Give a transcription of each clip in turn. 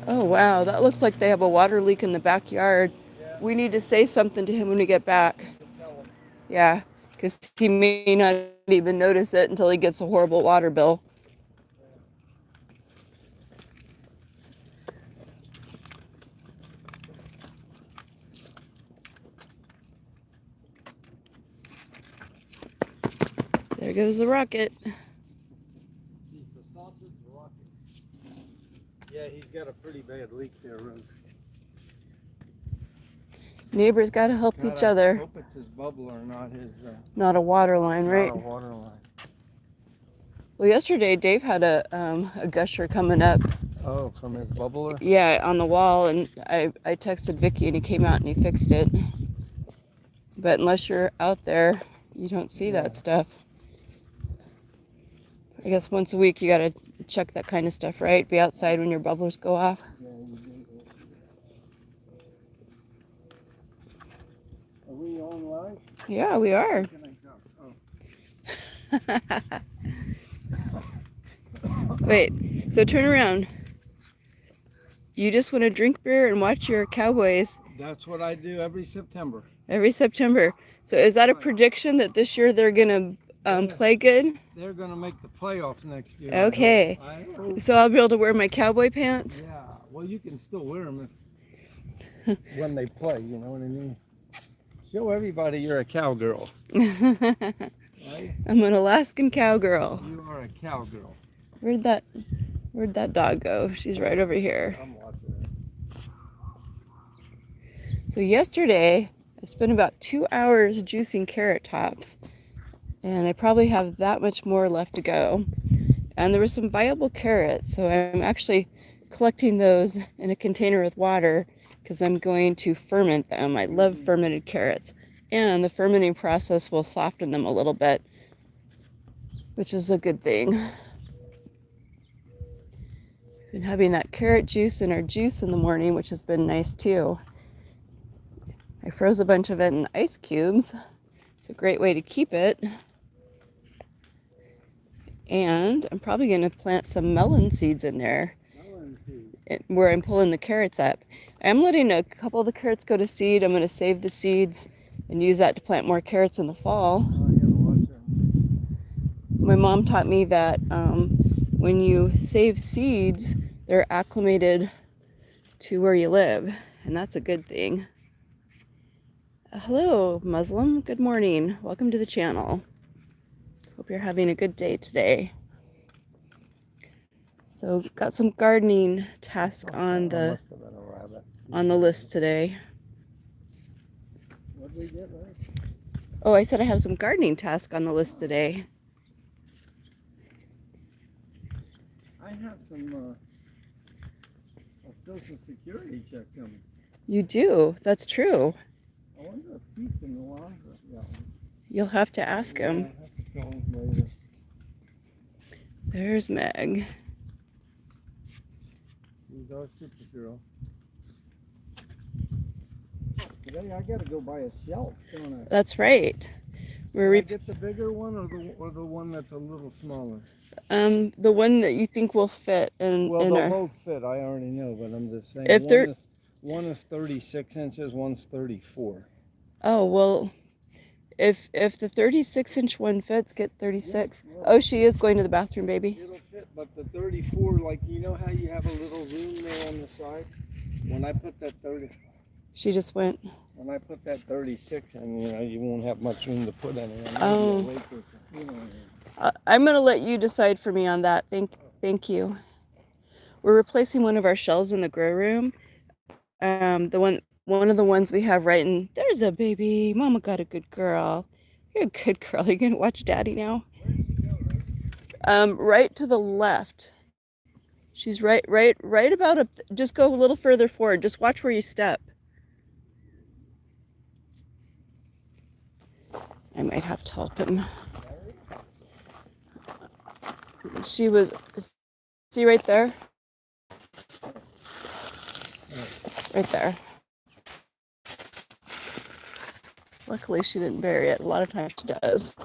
Oh, wow. That looks like they have a water leak in the backyard. Yeah, We need to say something to him when we get back. you can tell them. Yeah, because he may not even notice it until he gets a horrible water bill. There goes the rocket. He's the sausage rocket. Yeah, he's got a pretty bad leak there, Rose. Neighbors got to help each I other. hope it's his bubbler, not his. Not a water line, right? Not a water line. Well, yesterday Dave had a gusher coming up. Oh, from his bubbler? Yeah, on the wall, and I texted Vicky and he came out and he fixed it. But unless you're out there, you don't see that stuff. I guess once a week you gotta check that kind of stuff, right? Be outside when your bubblers go off. Yeah, you do. Are we on live? Yeah, we are. Can I go? Oh. Wait, so turn around. You just want to drink beer and watch your Cowboys That's what I do every September. every September. So is that a prediction that this year they're gonna play good? They're going to make the playoffs next year. Okay. I hope. So I'll be able to wear my cowboy pants? Yeah, well, you can still wear them when they play, you know what I mean? Show everybody you're a cowgirl. Right? I'm an Alaskan cowgirl. You are a cowgirl. Where'd that dog go? She's right over here. I'm watching it. So yesterday, I spent about 2 hours juicing carrot tops. And I probably have that much more left to go. And there were some viable carrots, so I'm actually collecting those in a container with water because I'm going to ferment them. I love fermented carrots. And the fermenting process will soften them a little bit, which is a good thing. Been having that carrot juice in our juice in the morning, which has been nice too. I froze a bunch of it in ice cubes. It's a great way to keep it. And I'm probably going to plant some melon seeds in there where I'm pulling the carrots up. I'm letting a couple of the carrots go to seed. I'm going to save the seeds and use that to plant more carrots in the fall. My mom taught me that when you save seeds, they're acclimated to where you live, and that's a good thing. Hello, Muslim. Good morning. Welcome to the channel. Hope you're having a good day today. So, got some gardening task on the list today. What did we get, right? Oh, I said I have some gardening task on the list today. I have some Social Security check coming. You do? That's true. I wonder if Pete's in the laundry. Yeah. You'll have to ask him. I have to call him later. There's Meg. She's our supergirl. Today I gotta go buy a shelf, don't I? That's right. Can I get the bigger one or the one that's a little smaller? The one that you think will fit in. Well, in they'll our... both fit. I already know, but I'm just saying. If they're... one is 36 inches, one's 34. Oh well, if the 36-inch one fits, get 36. Yeah, well, oh, she is going to the bathroom, baby. It'll fit, but the 34, like you know how you have a little room there on the side. When I put that 30. She just went. When I put that 36 in, you know, you won't have much room to put anything. Oh. I'm gonna let you decide for me on that. Thank you. We're replacing one of our shelves in the grow room. One of the ones we have right in. There's a baby. Mama got a good girl. You're a good girl. You gonna watch Daddy now? Right to the left. She's right about up. Just go a little further forward. Just watch where you step. I might have to help him. She was, see right there? Right there. Luckily she didn't bury it. A lot of times she does.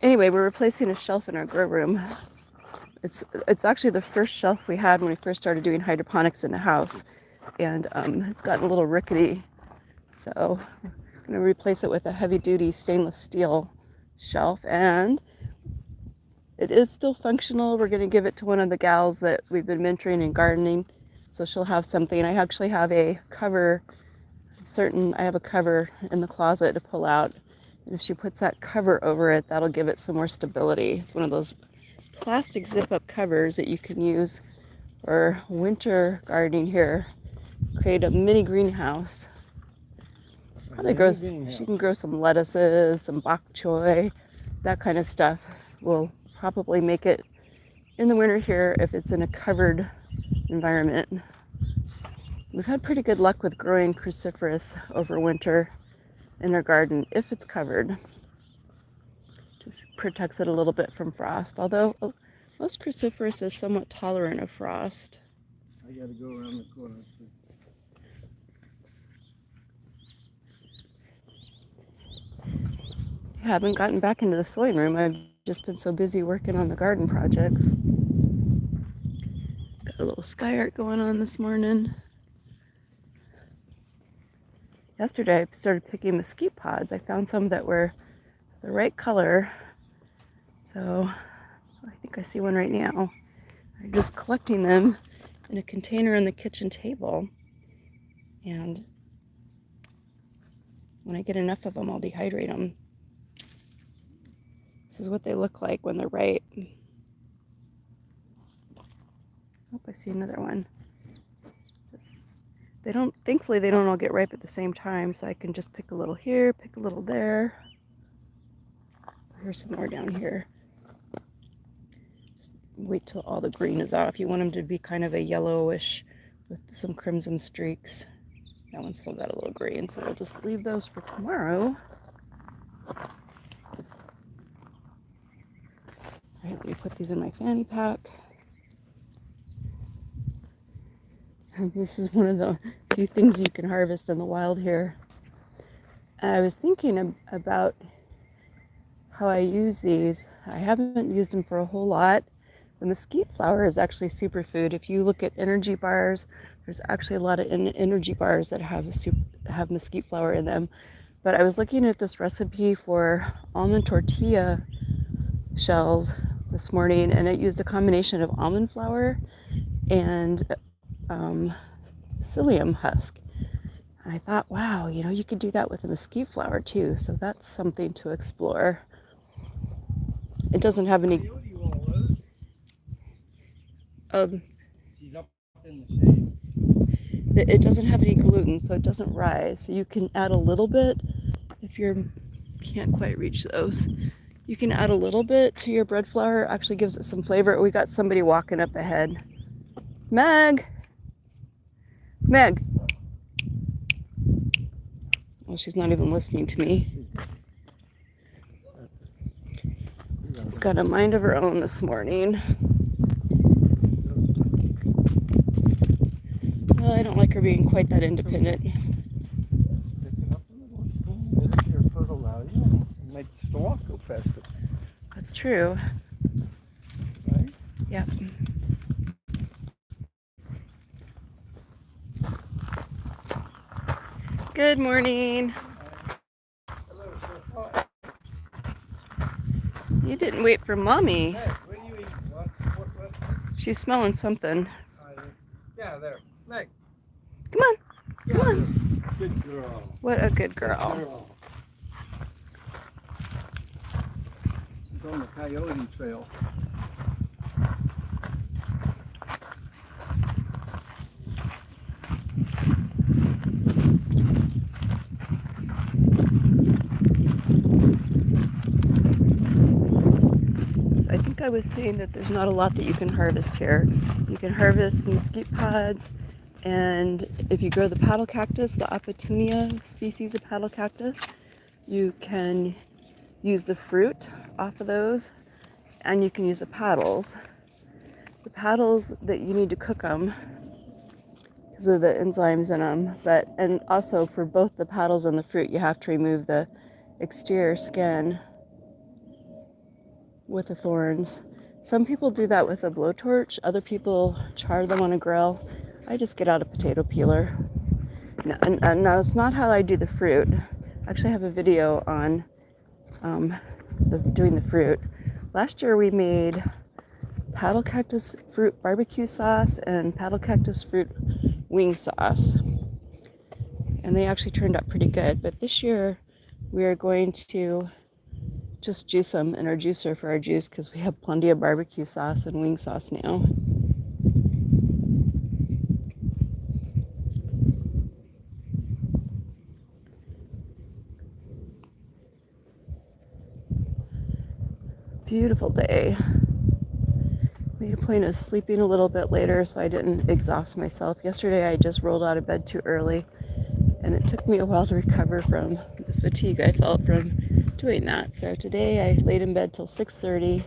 Anyway, we're replacing a shelf in our grow room. It's actually the first shelf we had when we first started doing hydroponics in the house, and it's gotten a little rickety. So I'm going to replace it with a heavy-duty stainless steel shelf, and it is still functional. We're going to give it to one of the gals that we've been mentoring in gardening, so she'll have something. I actually have a cover, I have a cover in the closet to pull out, and if she puts that cover over it, that'll give it some more stability. It's one of those plastic zip-up covers that you can use for winter gardening here. Create a mini greenhouse. Probably grows. She can grow some lettuces, some bok choy, that kind of stuff. We'll probably make it in the winter here if it's in a covered environment. We've had pretty good luck with growing cruciferous over winter in our garden if it's covered. Just protects it a little bit from frost, although most cruciferous is somewhat tolerant of frost. I gotta go around the corner. I haven't gotten back into the sewing room. I've just been so busy working on the garden projects. Got a little sky art going on this morning. Yesterday I started picking mesquite pods. I found some that were the right color. So I think I see one right now. I'm just collecting them in a container on the kitchen table. And when I get enough of them, I'll dehydrate them. This is what they look like when they're ripe. Oh, I see another one. Thankfully they don't all get ripe at the same time, so I can just pick a little here, pick a little there. Here's some more down here. Just wait till all the green is off. You want them to be kind of a yellowish with some crimson streaks. That one's still got a little green, so we'll just leave those for tomorrow. All right, let me put these in my fanny pack. And this is one of the few things you can harvest in the wild here. I was thinking about how I use these. I haven't used them for a whole lot. The mesquite flower is actually superfood. If you look at energy bars, there's actually a lot of energy bars that have mesquite flower in them. But I was looking at this recipe for almond tortilla shells this morning, and it used a combination of almond flour and psyllium husk. And I thought, wow, you could do that with a mesquite flower too. So that's something to explore. It doesn't have any. It doesn't have any gluten, so it doesn't rise. So you can add a little bit if you can't quite reach those. You can add a little bit to your bread flour. Actually gives it some flavor. We got somebody walking up ahead. Meg. Well, she's not even listening to me. She's got a mind of her own this morning. Well, I don't like her being quite that independent. Makes the walk go faster. That's true. Right? Yep. Good morning. Hello, You didn't wait for Mommy. Hey, what are you eating? What? She's smelling something. Yeah, there. Meg. Come on. Come on. Good girl. What a good girl. Good girl. She's on the coyote trail. I think I was saying that there's not a lot that you can harvest here. You can harvest mesquite pods, and if you grow the paddle cactus, the Opportunia species of paddle cactus, you can use the fruit off of those, and you can use the paddles. The paddles that you need to cook them because of the enzymes in them, and also for both the paddles and the fruit, you have to remove the exterior skin with the thorns. Some people do that with a blowtorch. Other people char them on a grill. I just get out a potato peeler. No, it's not how I do the fruit. I actually have a video on doing the fruit. Last year we made paddle cactus fruit barbecue sauce and paddle cactus fruit wing sauce. And they actually turned out pretty good. But this year we are going to just juice them in our juicer for our juice because we have plenty of barbecue sauce and wing sauce now. Beautiful day. Made a point of sleeping a little bit later so I didn't exhaust myself. Yesterday I just rolled out of bed too early and it took me a while to recover from the fatigue I felt from doing that. So today I laid in bed till 6:30,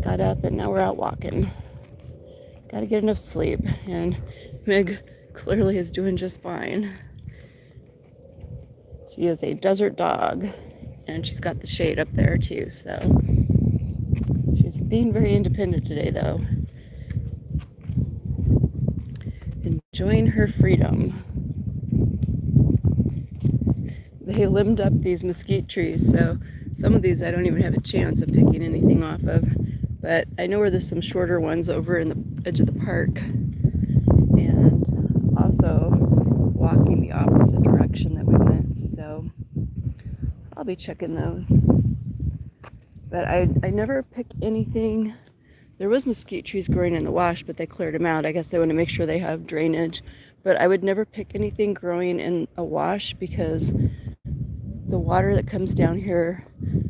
got up, and now we're out walking. Got to get enough sleep, and Meg clearly is doing just fine. She is a desert dog, and she's got the shade up there too, so she's being very independent today though. Enjoying her freedom. They limbed up these mesquite trees, so some of these I don't even have a chance of picking anything off of. But I know where there's some shorter ones over in the edge of the park. And also walking the opposite direction that we went, so I'll be checking those. But I never pick anything. There was mesquite trees growing in the wash, but they cleared them out. I guess they want to make sure they have drainage. But I would never pick anything growing in a wash because the water that comes down here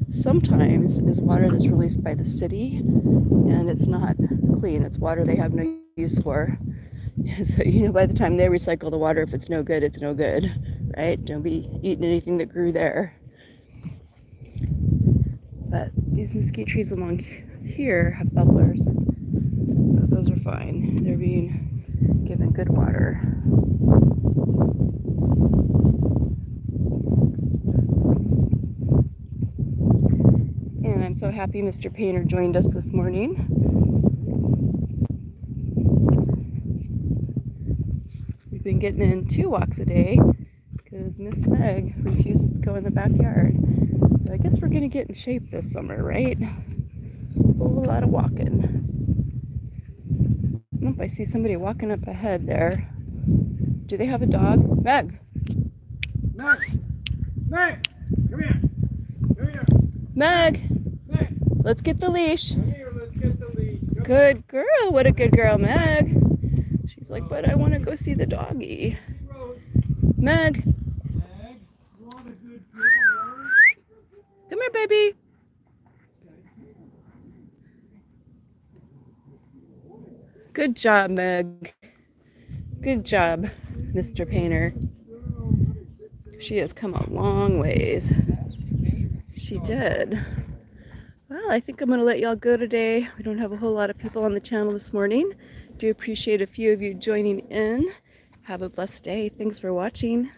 sometimes is water that's released by the city, and it's not clean. It's water they have no use for. So, by the time they recycle the water, if it's no good, it's no good, right? Don't be eating anything that grew there. But these mesquite trees along here have bubblers, so those are fine. They're being given good water. And I'm so happy Mr. Painter joined us this morning. We've been getting in 2 walks a day because Miss Meg refuses to go in the backyard. So I guess we're going to get in shape this summer, right? A whole lot of walking. Nope, I see somebody walking up ahead there. Do they have a dog? Meg! Meg! Meg! Come here! Come here! Meg! Meg! Let's get the leash. Come here, let's get the leash. Come Good girl. What a good girl, Meg. She's like, but I want to go see the doggy. Meg! Meg, you want a good girl, right? Come here, baby. Good job, Meg. Good job, Mr. Painter. She has come a long ways. She did. Well, I think I'm going to let y'all go today. We don't have a whole lot of people on the channel this morning. Do appreciate a few of you joining in. Have a blessed day. Thanks for watching.